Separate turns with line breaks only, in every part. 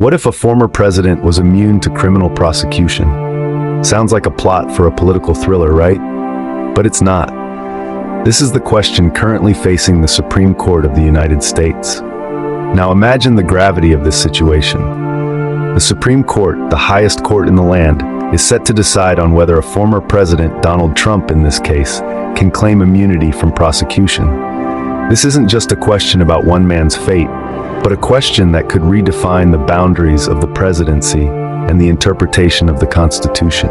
What if a former president was immune to criminal prosecution? Sounds like a plot for a political thriller, right? But it's not. This is the question currently facing the Supreme Court of the United States. Now imagine the gravity of this situation. The Supreme Court, the highest court in the land, is set to decide on whether a former president, Donald Trump in this case, can claim immunity from prosecution. This isn't just a question about one man's fate, but a question that could redefine the boundaries of the presidency and the interpretation of the Constitution.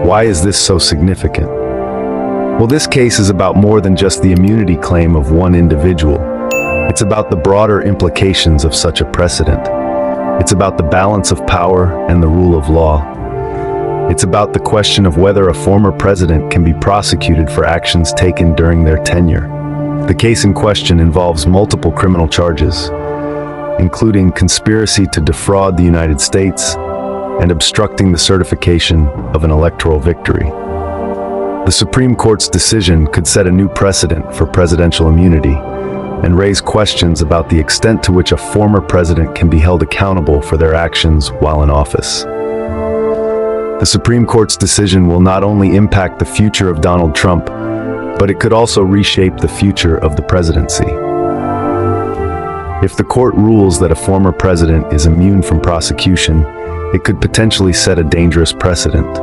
Why is this so significant? Well, this case is about more than just the immunity claim of one individual. It's about the broader implications of such a precedent. It's about the balance of power and the rule of law. It's about the question of whether a former president can be prosecuted for actions taken during their tenure. The case in question involves multiple criminal charges, including conspiracy to defraud the United States and obstructing the certification of an electoral victory. The Supreme Court's decision could set a new precedent for presidential immunity and raise questions about the extent to which a former president can be held accountable for their actions while in office. The Supreme Court's decision will not only impact the future of Donald Trump, but it could also reshape the future of the presidency. If the court rules that a former president is immune from prosecution, it could potentially set a dangerous precedent.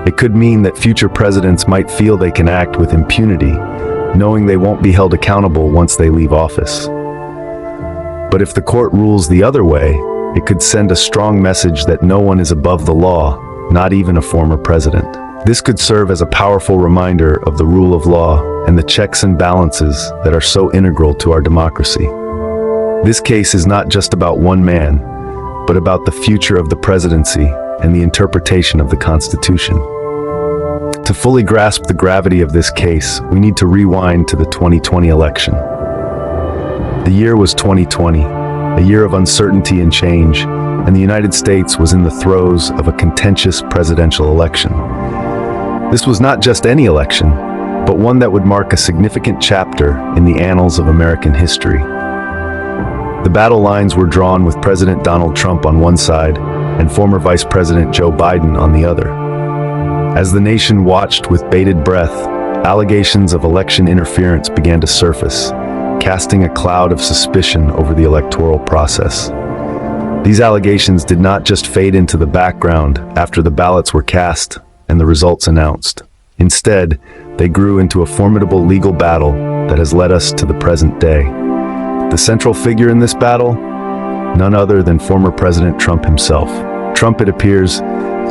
It could mean that future presidents might feel they can act with impunity, knowing they won't be held accountable once they leave office. But if the court rules the other way, it could send a strong message that no one is above the law, not even a former president. This could serve as a powerful reminder of the rule of law and the checks and balances that are so integral to our democracy. This case is not just about one man, but about the future of the presidency and the interpretation of the Constitution. To fully grasp the gravity of this case, we need to rewind to the 2020 election. The year was 2020. A year of uncertainty and change, and the United States was in the throes of a contentious presidential election. This was not just any election, but one that would mark a significant chapter in the annals of American history. The battle lines were drawn with President Donald Trump on one side and former Vice President Joe Biden on the other. As the nation watched with bated breath, allegations of election interference began to surface, casting a cloud of suspicion over the electoral process. These allegations did not just fade into the background after the ballots were cast and the results announced. Instead, they grew into a formidable legal battle that has led us to the present day. The central figure in this battle? None other than former President Trump himself. Trump, it appears,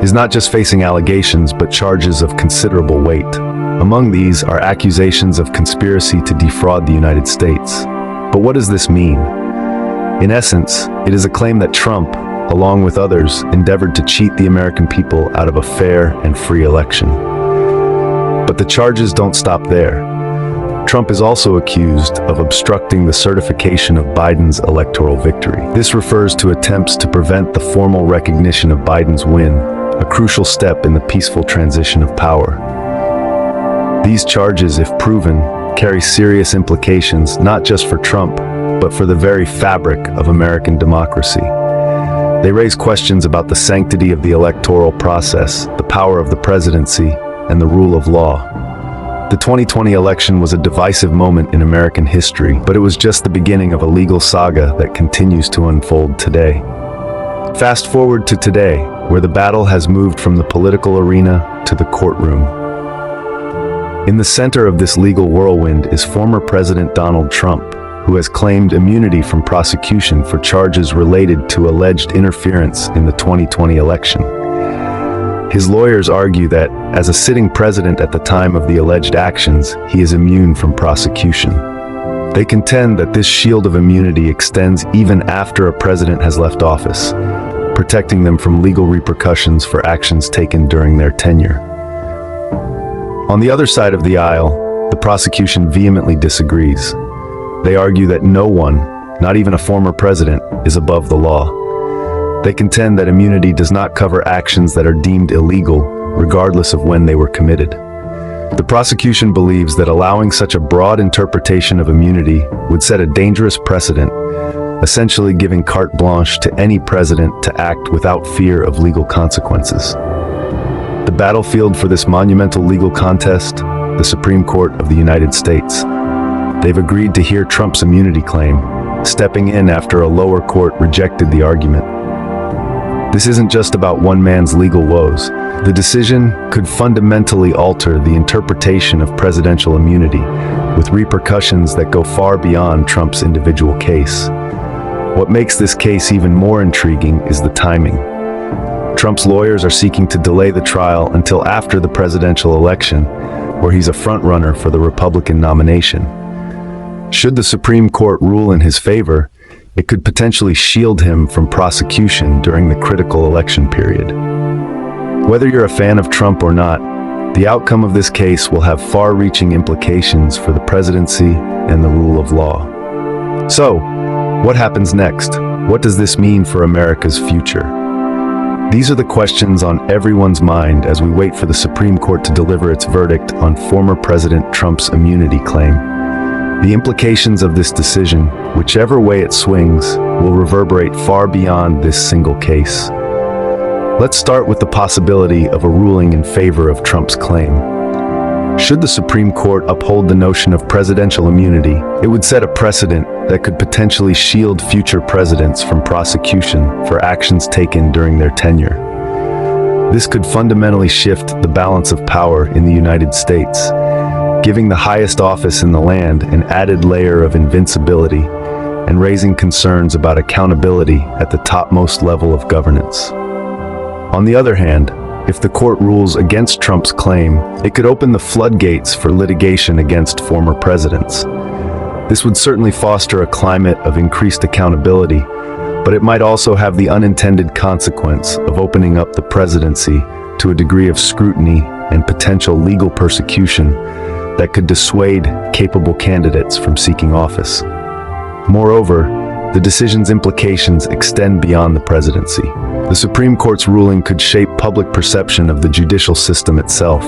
is not just facing allegations but charges of considerable weight. Among these are accusations of conspiracy to defraud the United States. But what does this mean? In essence, it is a claim that Trump, along with others, endeavored to cheat the American people out of a fair and free election. But the charges don't stop there. Trump is also accused of obstructing the certification of Biden's electoral victory. This refers to attempts to prevent the formal recognition of Biden's win, a crucial step in the peaceful transition of power. These charges, if proven, carry serious implications not just for Trump, but for the very fabric of American democracy. They raise questions about the sanctity of the electoral process, the power of the presidency, and the rule of law. The 2020 election was a divisive moment in American history, but it was just the beginning of a legal saga that continues to unfold today. Fast forward to today, where the battle has moved from the political arena to the courtroom. In the center of this legal whirlwind is former President Donald Trump, who has claimed immunity from prosecution for charges related to alleged interference in the 2020 election. His lawyers argue that, as a sitting president at the time of the alleged actions, he is immune from prosecution. They contend that this shield of immunity extends even after a president has left office, protecting them from legal repercussions for actions taken during their tenure. On the other side of the aisle, the prosecution vehemently disagrees. They argue that no one, not even a former president, is above the law. They contend that immunity does not cover actions that are deemed illegal, regardless of when they were committed. The prosecution believes that allowing such a broad interpretation of immunity would set a dangerous precedent, essentially giving carte blanche to any president to act without fear of legal consequences. The battlefield for this monumental legal contest, the Supreme Court of the United States. They've agreed to hear Trump's immunity claim, stepping in after a lower court rejected the argument. This isn't just about one man's legal woes. The decision could fundamentally alter the interpretation of presidential immunity, with repercussions that go far beyond Trump's individual case. What makes this case even more intriguing is the timing. Trump's lawyers are seeking to delay the trial until after the presidential election, where he's a frontrunner for the Republican nomination. Should the Supreme Court rule in his favor, it could potentially shield him from prosecution during the critical election period. Whether you're a fan of Trump or not, the outcome of this case will have far-reaching implications for the presidency and the rule of law. So, what happens next? What does this mean for America's future? These are the questions on everyone's mind as we wait for the Supreme Court to deliver its verdict on former President Trump's immunity claim. The implications of this decision, whichever way it swings, will reverberate far beyond this single case. Let's start with the possibility of a ruling in favor of Trump's claim. Should the Supreme Court uphold the notion of presidential immunity, it would set a precedent that could potentially shield future presidents from prosecution for actions taken during their tenure. This could fundamentally shift the balance of power in the United States, giving the highest office in the land an added layer of invincibility and raising concerns about accountability at the topmost level of governance. On the other hand, if the court rules against Trump's claim, it could open the floodgates for litigation against former presidents. This would certainly foster a climate of increased accountability, but it might also have the unintended consequence of opening up the presidency to a degree of scrutiny and potential legal persecution that could dissuade capable candidates from seeking office. Moreover, the decision's implications extend beyond the presidency. The Supreme Court's ruling could shape public perception of the judicial system itself.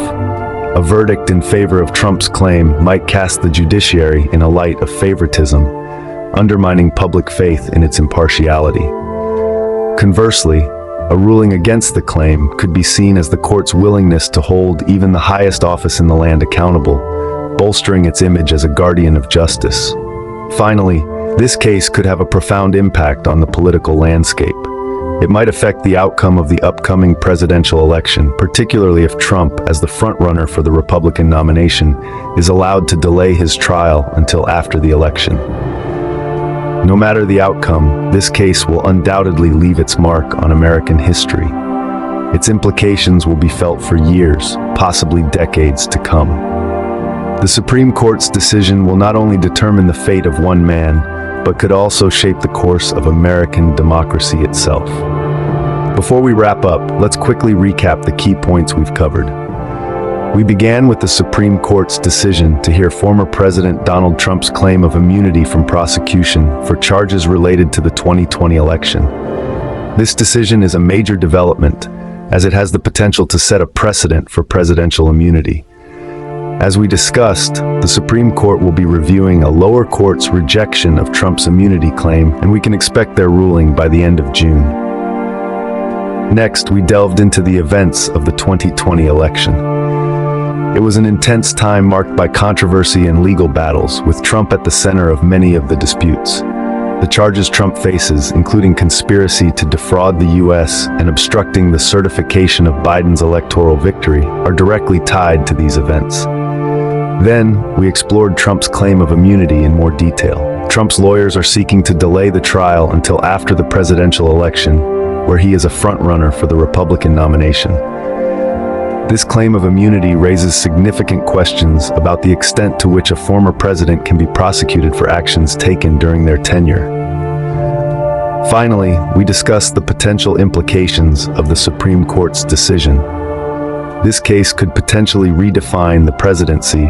A verdict in favor of Trump's claim might cast the judiciary in a light of favoritism, undermining public faith in its impartiality. Conversely, a ruling against the claim could be seen as the court's willingness to hold even the highest office in the land accountable, bolstering its image as a guardian of justice. Finally, this case could have a profound impact on the political landscape. It might affect the outcome of the upcoming presidential election, particularly if Trump, as the frontrunner for the Republican nomination, is allowed to delay his trial until after the election. No matter the outcome, this case will undoubtedly leave its mark on American history. Its implications will be felt for years, possibly decades to come. The Supreme Court's decision will not only determine the fate of one man, but could also shape the course of American democracy itself. Before we wrap up, let's quickly recap the key points we've covered. We began with the Supreme Court's decision to hear former President Donald Trump's claim of immunity from prosecution for charges related to the 2020 election. This decision is a major development, as it has the potential to set a precedent for presidential immunity. As we discussed, the Supreme Court will be reviewing a lower court's rejection of Trump's immunity claim, and we can expect their ruling by the end of June. Next, we delved into the events of the 2020 election. It was an intense time marked by controversy and legal battles, with Trump at the center of many of the disputes. The charges Trump faces, including conspiracy to defraud the U.S. and obstructing the certification of Biden's electoral victory, are directly tied to these events. Then, we explored Trump's claim of immunity in more detail. Trump's lawyers are seeking to delay the trial until after the presidential election, where he is a frontrunner for the Republican nomination. This claim of immunity raises significant questions about the extent to which a former president can be prosecuted for actions taken during their tenure. Finally, we discussed the potential implications of the Supreme Court's decision. This case could potentially redefine the presidency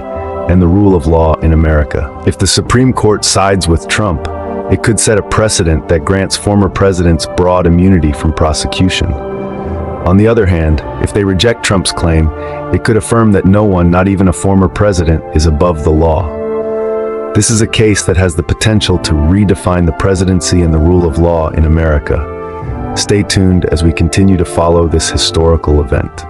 and the rule of law in America. If the Supreme Court sides with Trump, it could set a precedent that grants former presidents broad immunity from prosecution. On the other hand, if they reject Trump's claim, it could affirm that no one, not even a former president, is above the law. This is a case that has the potential to redefine the presidency and the rule of law in America. Stay tuned as we continue to follow this historical event.